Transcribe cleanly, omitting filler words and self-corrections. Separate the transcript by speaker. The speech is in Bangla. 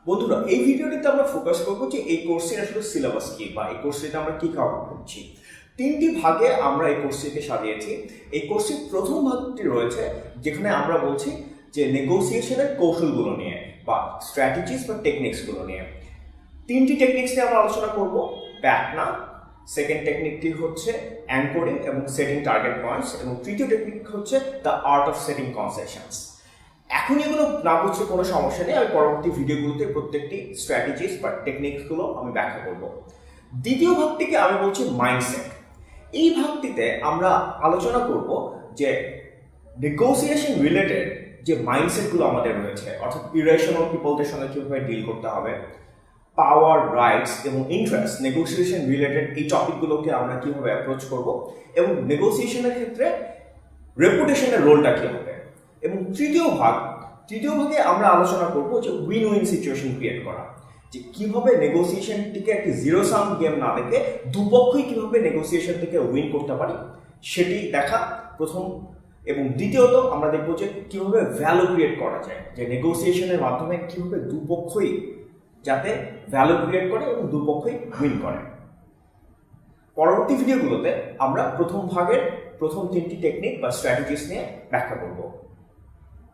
Speaker 1: বন্ধুরা, এই ভিডিওটিতে আমরা ফোকাস করবো যে এই কোর্সের আসলে সিলেবাস কি বা এই কোর্সটিতে আমরা কি কভার করছি। তিনটি ভাগে আমরা এই কোর্সটিকে সাজিয়েছি। এই কোর্সের প্রথম ভাগটি রয়েছে যেখানে আমরা বলছি যে নেগোসিয়েশনের কৌশলগুলো নিয়ে বা স্ট্র্যাটেজিস বা টেকনিক্সগুলো নিয়ে। তিনটি টেকনিক্স নিয়ে আমরা আলোচনা করব। প্যাটনা, সেকেন্ড টেকনিকটি হচ্ছে অ্যাঙ্করিং এবং সেটিং টার্গেট পয়েন্টস, এবং তৃতীয় টেকনিক হচ্ছে দ্য আর্ট অফ সেটিং কনসেশনস। এখন এগুলো না বুঝতে কোনো সমস্যা নেই, আমি পরবর্তী ভিডিওগুলোতে প্রত্যেকটি স্ট্র্যাটেজিস বা টেকনিক্সগুলো আমি ব্যাখ্যা করব। দ্বিতীয় ভাগটিকে আমি বলছি মাইন্ডসেট। এই ভাগটিতে আমরা আলোচনা করব যে নেগোসিয়েশন রিলেটেড যে মাইন্ডসেটগুলো আমাদের রয়েছে, অর্থাৎ ইরেশনাল পিপলদের সঙ্গে কীভাবে ডিল করতে হবে, পাওয়ার, রাইটস এবং ইন্টারেস্ট, নেগোসিয়েশন রিলেটেড এই টপিকগুলোকে আমরা কীভাবে অ্যাপ্রোচ করব, এবং নেগোসিয়েশনের ক্ষেত্রে রেপুটেশনের রোলটা কী হবে। এবং তৃতীয় ভাগে আমরা আলোচনা করব যে উইন উইন সিচুয়েশন ক্রিয়েট করা, যে কিভাবে নেগোসিয়েশনটিকে একটি জিরো সাম গেম না দেখে দুপক্ষই কিভাবে নেগোসিয়েশন থেকে উইন করতে পারি সেটি দেখা প্রথম। এবং দ্বিতীয়ত আমরা দেখব যে কিভাবে ভ্যালু ক্রিয়েট করা যায়, যে নেগোসিয়েশনের মাধ্যমে কিভাবে দুপক্ষই যাতে ভ্যালু ক্রিয়েট করে এবং দুপক্ষই উইন করে। পরবর্তী ভিডিওগুলোতে আমরা প্রথম ভাগের প্রথম তিনটি টেকনিক বা স্ট্র্যাটেজিস নিয়ে ব্যাখ্যা করব।